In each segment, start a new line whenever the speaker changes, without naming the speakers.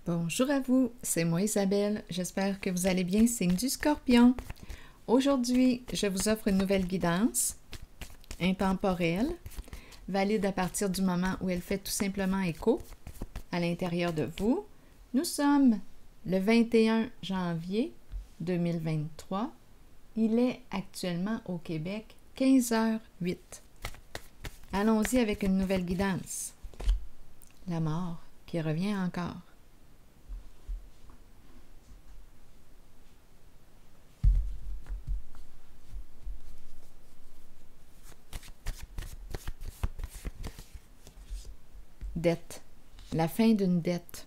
Bonjour à vous, c'est moi Isabelle, j'espère que vous allez bien, signe du Scorpion. Aujourd'hui, je vous offre une nouvelle guidance intemporelle, valide à partir du moment où elle fait tout simplement écho à l'intérieur de vous. Nous sommes le 21 janvier 2023. Il est actuellement au Québec 15h08. Allons-y avec une nouvelle guidance. La mort qui revient encore. Dette. La fin d'une dette.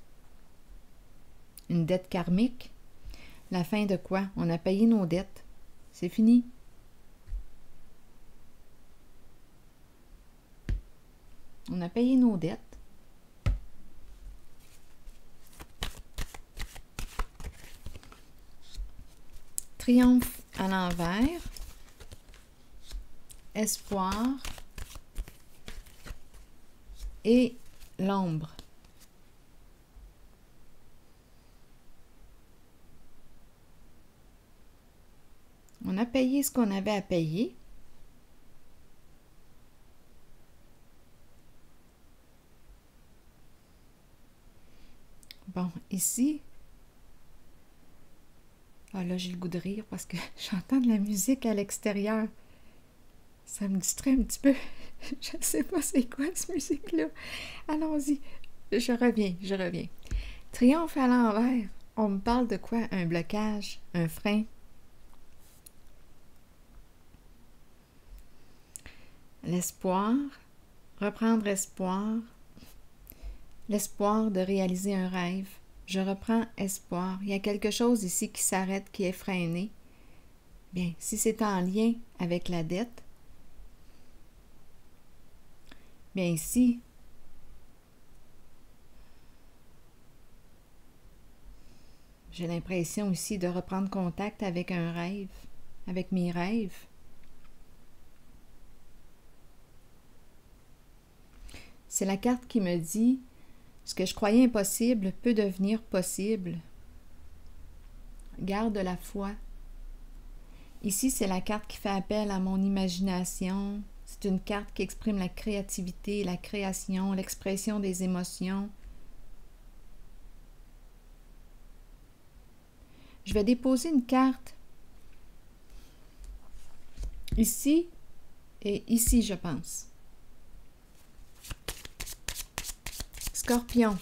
Une dette karmique. La fin de quoi? On a payé nos dettes. C'est fini. On a payé nos dettes. Triomphe à l'envers. Espoir. Et l'ombre. On a payé ce qu'on avait à payer. Bon, ici, là j'ai le goût de rire parce que j'entends de la musique à l'extérieur. Ça me distrait un petit peu. Je ne sais pas c'est quoi cette musique-là. Allons-y. Je reviens. Triomphe à l'envers. On me parle de quoi? Un blocage, un frein. L'espoir, reprendre espoir. L'espoir de réaliser un rêve. Je reprends espoir. Il y a quelque chose ici qui s'arrête, qui est freiné. Bien, si c'est en lien avec la dette, bien ici, j'ai l'impression ici de reprendre contact avec un rêve, avec mes rêves. C'est la carte qui me dit ce que je croyais impossible peut devenir possible. Garde la foi. Ici, c'est la carte qui fait appel à mon imagination. C'est une carte qui exprime la créativité, la création, l'expression des émotions. Je vais déposer une carte ici et ici, je pense. Scorpion.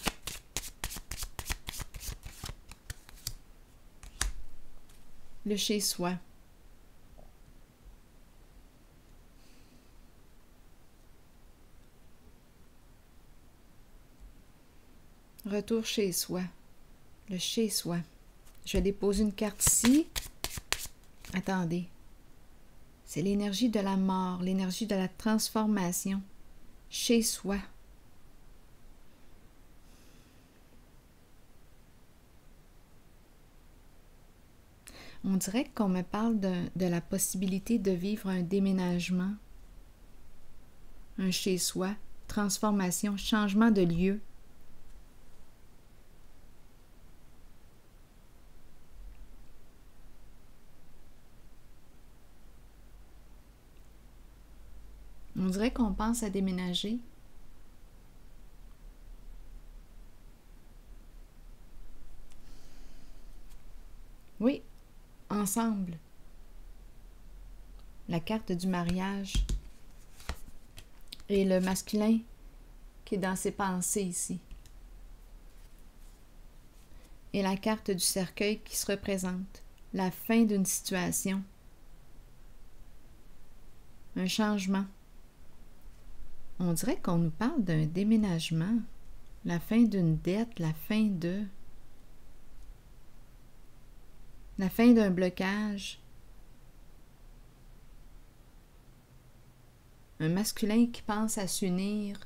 Le chez-soi. Retour chez soi. Le chez-soi. Je vais déposer une carte ici. Attendez. C'est l'énergie de la mort, l'énergie de la transformation. Chez soi. On dirait qu'on me parle de la possibilité de vivre un déménagement. Un chez soi. Transformation, changement de lieu. On dirait qu'on pense à déménager. Oui, ensemble. La carte du mariage. Et le masculin qui est dans ses pensées ici. Et la carte du cercueil qui se représente. La fin d'une situation. Un changement. On dirait qu'on nous parle d'un déménagement, la fin d'une dette, la fin d'un blocage. Un masculin qui pense à s'unir.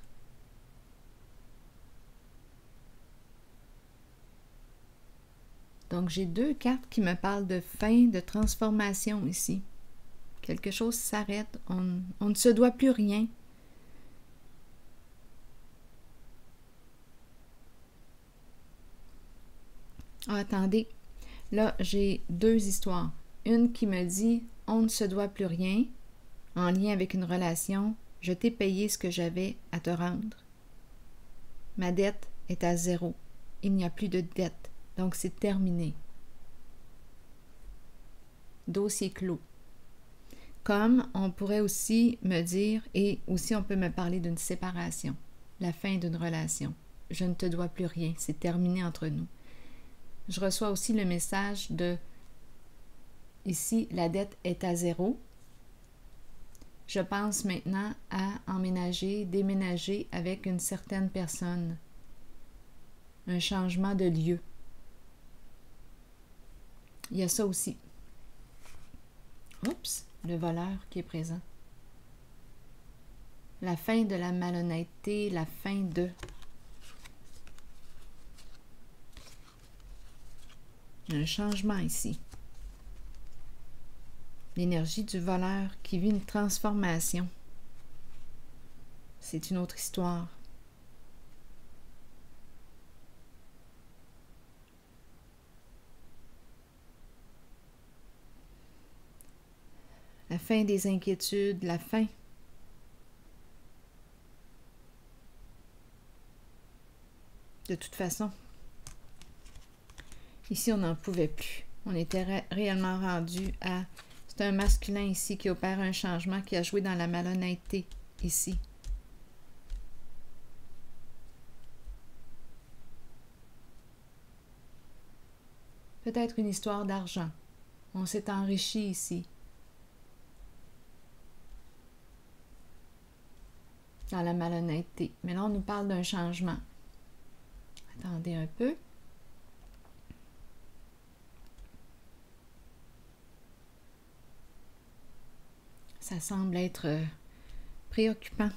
Donc j'ai deux cartes qui me parlent de fin, de transformation ici. Quelque chose s'arrête, on ne se doit plus rien. Ah, attendez, là, j'ai deux histoires. Une qui me dit « On ne se doit plus rien » en lien avec une relation. Je t'ai payé ce que j'avais à te rendre. Ma dette est à 0. Il n'y a plus de dette. Donc, c'est terminé. Dossier clos. Comme on pourrait aussi me dire, et aussi on peut me parler d'une séparation, la fin d'une relation. Je ne te dois plus rien. C'est terminé entre nous. Je reçois aussi le message de, ici, la dette est à 0. Je pense maintenant à emménager, déménager avec une certaine personne. Un changement de lieu. Il y a ça aussi. Oups, le voleur qui est présent. La fin de la malhonnêteté, la fin de... Il y a un changement ici. L'énergie du voleur qui vit une transformation. C'est une autre histoire. La fin des inquiétudes, la fin. De toute façon, ici on n'en pouvait plus. On était réellement rendu à... C'est un masculin ici qui opère un changement, qui a joué dans la malhonnêteté ici. Peut-être une histoire d'argent. On s'est enrichi ici. Dans la malhonnêteté. Mais là, on nous parle d'un changement. Attendez un peu. Ça semble être préoccupant.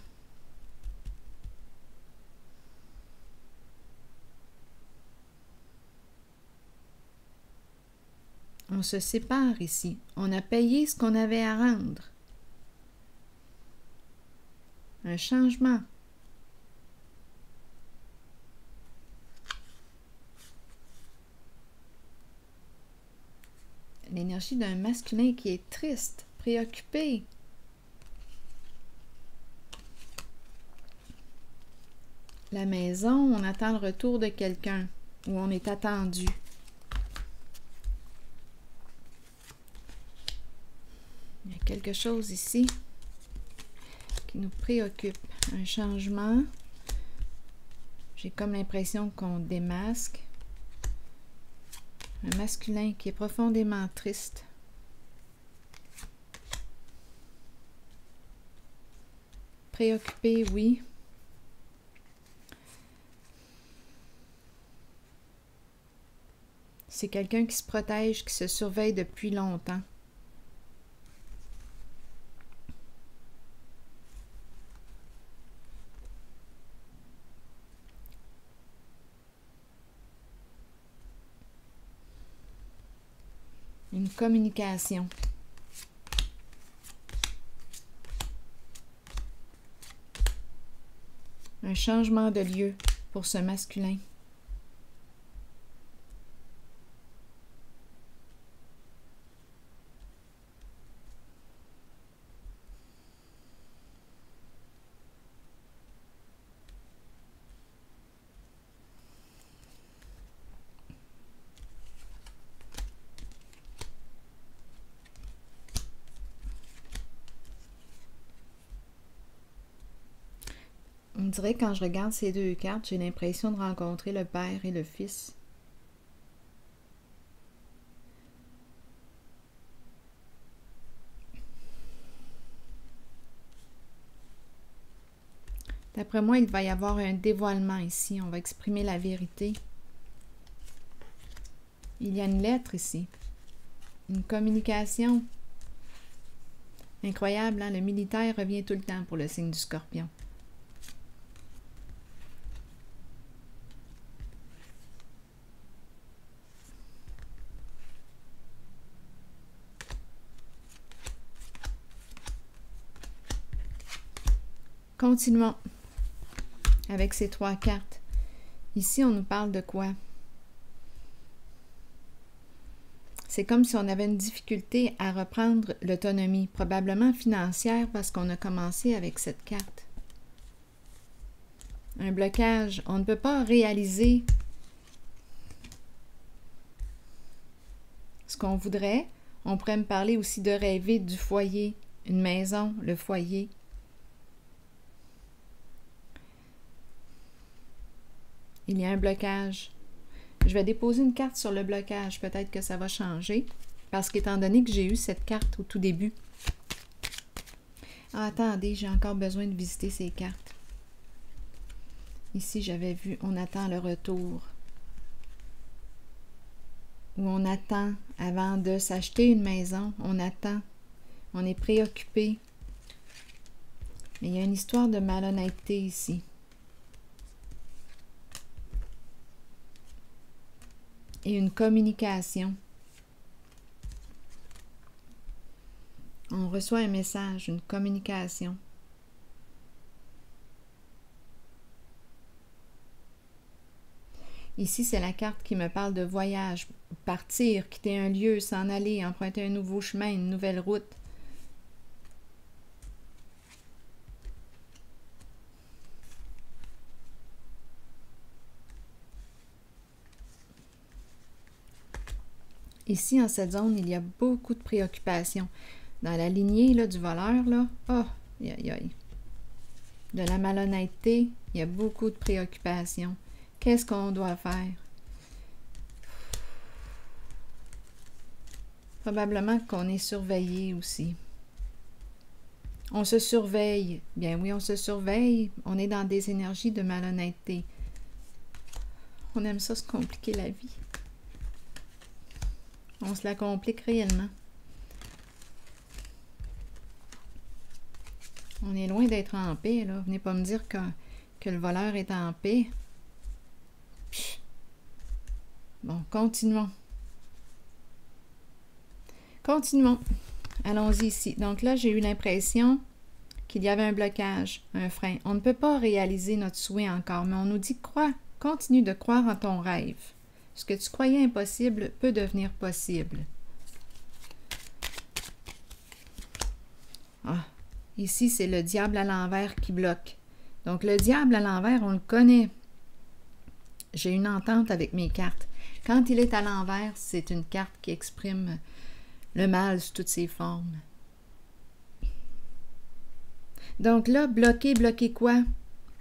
On se sépare ici. On a payé ce qu'on avait à rendre. Un changement. L'énergie d'un masculin qui est triste, préoccupé. La maison, on attend le retour de quelqu'un ou on est attendu. Il y a quelque chose ici qui nous préoccupe. Un changement. J'ai comme l'impression qu'on démasque. Un masculin qui est profondément triste. Préoccupé, oui. C'est quelqu'un qui se protège, qui se surveille depuis longtemps. Une communication. Un changement de lieu pour ce masculin. On dirait que quand je regarde ces deux cartes, j'ai l'impression de rencontrer le père et le fils. D'après moi, il va y avoir un dévoilement ici. On va exprimer la vérité. Il y a une lettre ici. Une communication. Incroyable, hein? Le militaire revient tout le temps pour le signe du Scorpion. Continuons avec ces trois cartes. Ici, on nous parle de quoi? c'est comme si on avait une difficulté à reprendre l'autonomie, probablement financière parce qu'on a commencé avec cette carte. Un blocage. On ne peut pas réaliser ce qu'on voudrait. On pourrait me parler aussi de rêver du foyer, une maison, le foyer. Il y a un blocage. Je vais déposer une carte sur le blocage. Peut-être que ça va changer. Parce qu'étant donné que j'ai eu cette carte au tout début. Ah, attendez, j'ai encore besoin de visiter ces cartes. Ici, j'avais vu, on attend le retour. Ou on attend avant de s'acheter une maison. On attend. On est préoccupé. Mais il y a une histoire de malhonnêteté ici. Et une communication. On reçoit un message, une communication. Ici, c'est la carte qui me parle de voyage, partir, quitter un lieu, s'en aller, emprunter un nouveau chemin, une nouvelle route. Ici, en cette zone, il y a beaucoup de préoccupations. Dans la lignée là, du voleur, là, oh, aïe, aïe. De la malhonnêteté, il y a beaucoup de préoccupations. Qu'est-ce qu'on doit faire? Probablement qu'on est surveillé aussi. On se surveille. Bien oui, on se surveille. On est dans des énergies de malhonnêteté. On aime ça se compliquer la vie. On se la complique réellement. On est loin d'être en paix, là. Venez pas me dire que le voleur est en paix. Pff. Bon, continuons. Continuons. Allons-y ici. Donc là, j'ai eu l'impression qu'il y avait un blocage, un frein. On ne peut pas réaliser notre souhait encore, mais on nous dit crois, continue de croire en ton rêve. Ce que tu croyais impossible peut devenir possible. Ah, ici, c'est le diable à l'envers qui bloque. Donc, le diable à l'envers, on le connaît. J'ai une entente avec mes cartes. Quand il est à l'envers, c'est une carte qui exprime le mal sous toutes ses formes. Donc là, bloquer quoi?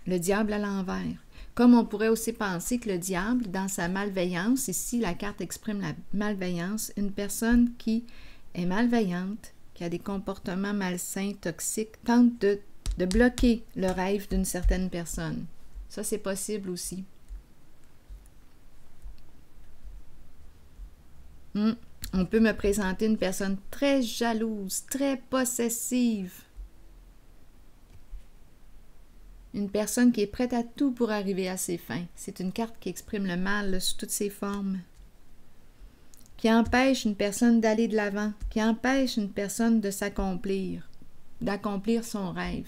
Le diable à l'envers. Comme on pourrait aussi penser que le diable, dans sa malveillance, ici la carte exprime la malveillance, une personne qui est malveillante, qui a des comportements malsains, toxiques, tente de bloquer le rêve d'une certaine personne. Ça, c'est possible aussi. On peut me présenter une personne très jalouse, très possessive. Une personne qui est prête à tout pour arriver à ses fins. C'est une carte qui exprime le mal sous toutes ses formes. Qui empêche une personne d'aller de l'avant. Qui empêche une personne de s'accomplir. D'accomplir son rêve.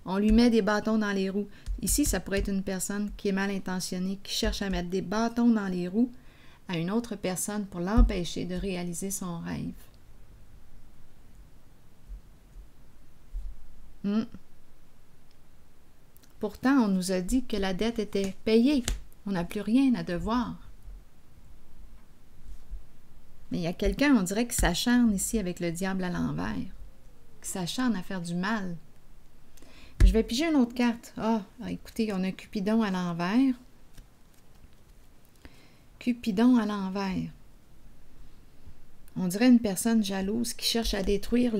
On lui met des bâtons dans les roues. Ici, ça pourrait être une personne qui est mal intentionnée, qui cherche à mettre des bâtons dans les roues à une autre personne pour l'empêcher de réaliser son rêve. Pourtant, on nous a dit que la dette était payée. On n'a plus rien à devoir. Mais il y a quelqu'un, on dirait, qui s'acharne ici avec le diable à l'envers. Qui s'acharne à faire du mal. Je vais piger une autre carte. Ah, écoutez, on a Cupidon à l'envers. Cupidon à l'envers. On dirait une personne jalouse qui cherche à détruire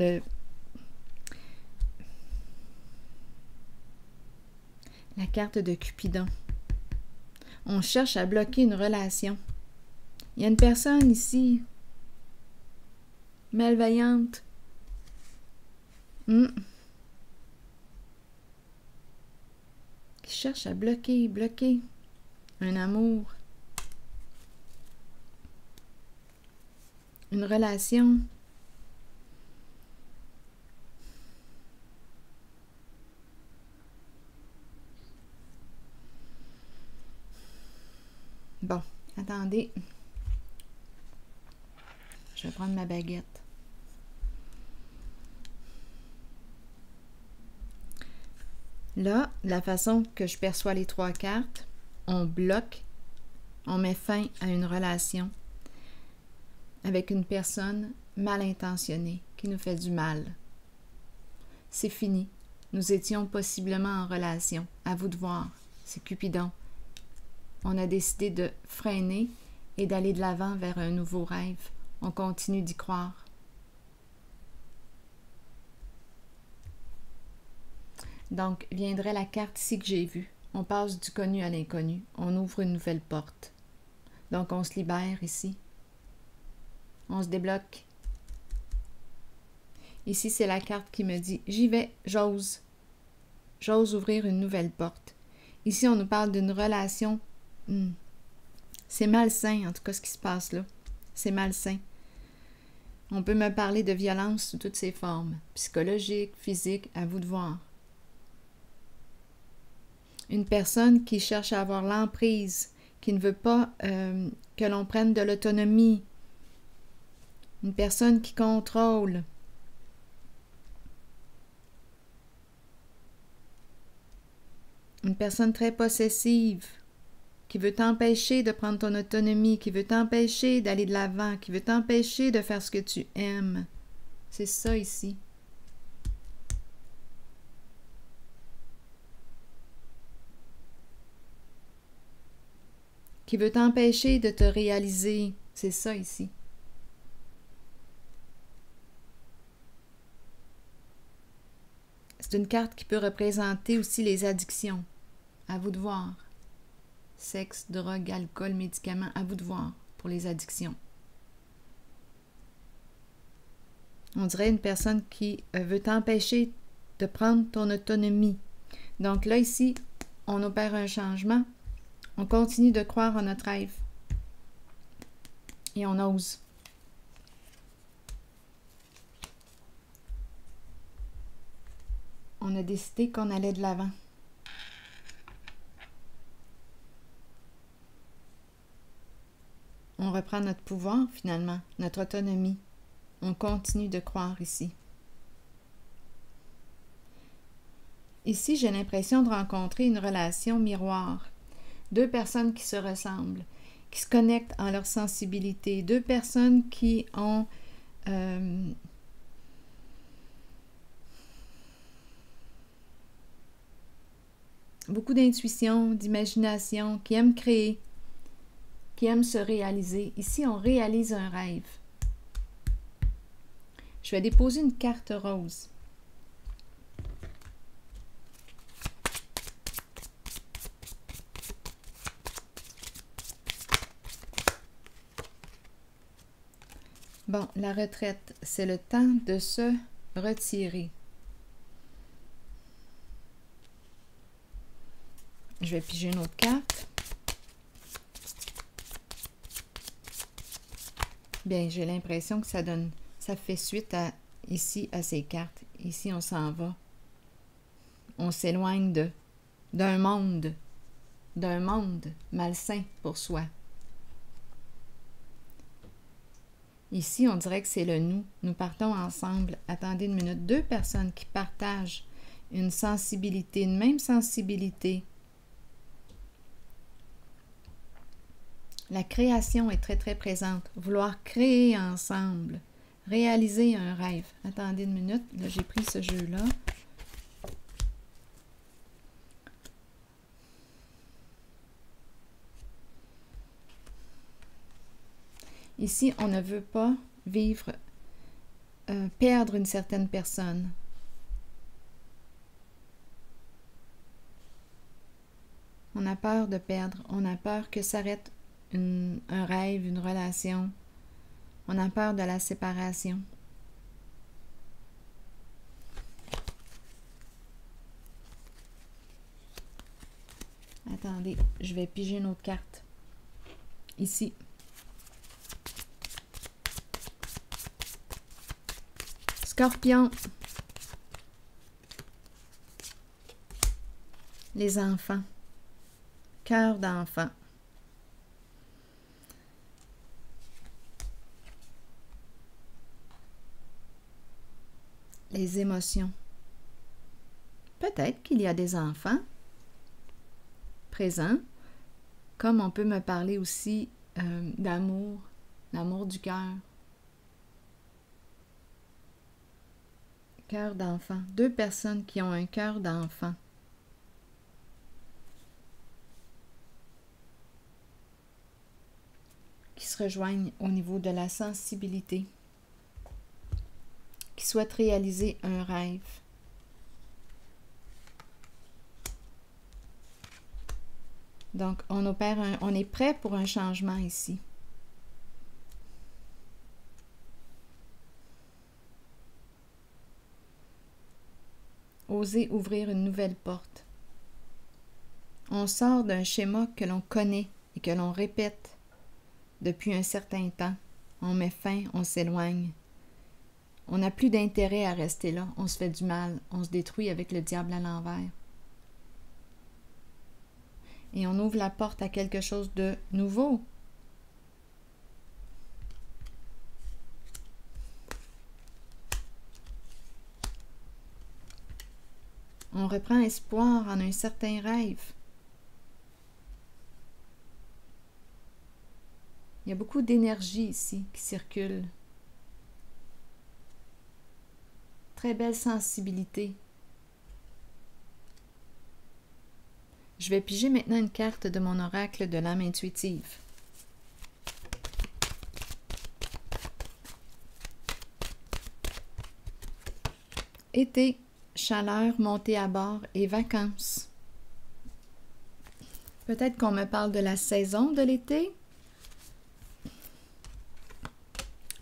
la carte de Cupidon. On cherche à bloquer une relation. Il y a une personne ici, malveillante. Qui cherche à bloquer un amour. Une relation. Bon, attendez. Je vais prendre ma baguette. Là, la façon que je perçois les 3 cartes, on bloque, on met fin à une relation avec une personne mal intentionnée qui nous fait du mal. C'est fini. Nous étions possiblement en relation. À vous de voir. C'est Cupidon. On a décidé de freiner et d'aller de l'avant vers un nouveau rêve. On continue d'y croire. Donc, viendrait la carte ici que j'ai vue. On passe du connu à l'inconnu. On ouvre une nouvelle porte. Donc, on se libère ici. On se débloque. Ici, c'est la carte qui me dit « J'y vais, j'ose. J'ose ouvrir une nouvelle porte. » Ici, on nous parle d'une relation. C'est malsain, en tout cas, ce qui se passe là. C'est malsain. On peut me parler de violence sous toutes ses formes. Psychologique, physique, à vous de voir. Une personne qui cherche à avoir l'emprise, qui ne veut pas que l'on prenne de l'autonomie. Une personne qui contrôle. Une personne très possessive, qui veut t'empêcher de prendre ton autonomie, qui veut t'empêcher d'aller de l'avant, qui veut t'empêcher de faire ce que tu aimes. C'est ça ici. Qui veut t'empêcher de te réaliser. C'est ça ici. C'est une carte qui peut représenter aussi les addictions. À vous de voir. Sexe, drogue, alcool, médicaments, à vous de voir pour les addictions. On dirait une personne qui veut t'empêcher de prendre ton autonomie. Donc là, ici, on opère un changement. On continue de croire en notre rêve. Et on ose. On a décidé qu'on allait de l'avant. On reprend notre pouvoir, finalement, notre autonomie. On continue de croire ici. Ici, j'ai l'impression de rencontrer une relation miroir. 2 personnes qui se ressemblent, qui se connectent en leur sensibilité. 2 personnes qui ont beaucoup d'intuition, d'imagination, qui aiment créer, qui aiment se réaliser. Ici, on réalise un rêve. Je vais déposer une carte rose. Bon, la retraite, c'est le temps de se retirer. Je vais piger une autre carte. Bien, j'ai l'impression que ça fait suite ici à ces cartes. Ici, on s'en va. On s'éloigne d'un monde malsain pour soi. Ici, on dirait que c'est le nous. Nous partons ensemble. Attendez une minute. 2 personnes qui partagent une sensibilité, une même sensibilité. La création est très, très présente. Vouloir créer ensemble. Réaliser un rêve. Attendez une minute. Là, j'ai pris ce jeu-là. Ici, on ne veut pas vivre, perdre une certaine personne. On a peur de perdre. On a peur que s'arrête un rêve, une relation. On a peur de la séparation. Attendez, je vais piger une autre carte. Ici. Scorpion. Les enfants. Cœur d'enfant. les émotions. Peut-être qu'il y a des enfants présents, comme on peut me parler aussi d'amour, l'amour du cœur. Cœur d'enfant. 2 personnes qui ont un cœur d'enfant. Qui se rejoignent au niveau de la sensibilité. Qui souhaitent réaliser un rêve. Donc, on est prêt pour un changement ici. Oser ouvrir une nouvelle porte. On sort d'un schéma que l'on connaît et que l'on répète depuis un certain temps. On met fin, on s'éloigne. On n'a plus d'intérêt à rester là. On se fait du mal. On se détruit avec le diable à l'envers. Et on ouvre la porte à quelque chose de nouveau. On reprend espoir en un certain rêve. Il y a beaucoup d'énergie ici qui circule. Très belle sensibilité. Je vais piger maintenant une carte de mon oracle de l'âme intuitive. Été, chaleur, montée à bord et vacances. Peut-être qu'on me parle de la saison de l'été.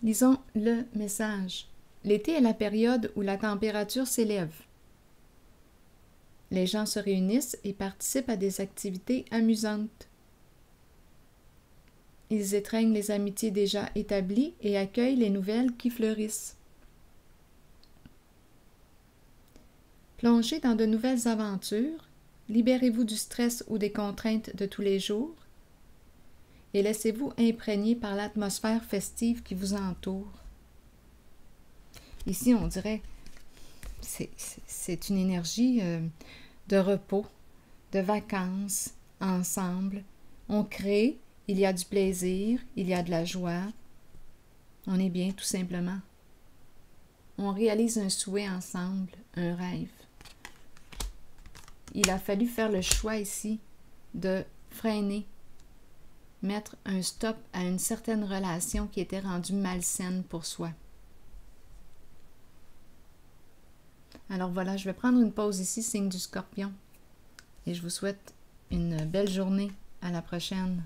Lisons le message. L'été est la période où la température s'élève. Les gens se réunissent et participent à des activités amusantes. Ils étreignent les amitiés déjà établies et accueillent les nouvelles qui fleurissent. Plongez dans de nouvelles aventures, libérez-vous du stress ou des contraintes de tous les jours et laissez-vous imprégner par l'atmosphère festive qui vous entoure. Ici, on dirait c'est une énergie de repos, de vacances, ensemble. On crée, il y a du plaisir, il y a de la joie. On est bien, tout simplement. On réalise un souhait ensemble, un rêve. Il a fallu faire le choix ici de freiner, mettre un stop à une certaine relation qui était rendue malsaine pour soi. Alors voilà, je vais prendre une pause ici, signe du Scorpion. Et je vous souhaite une belle journée. À la prochaine.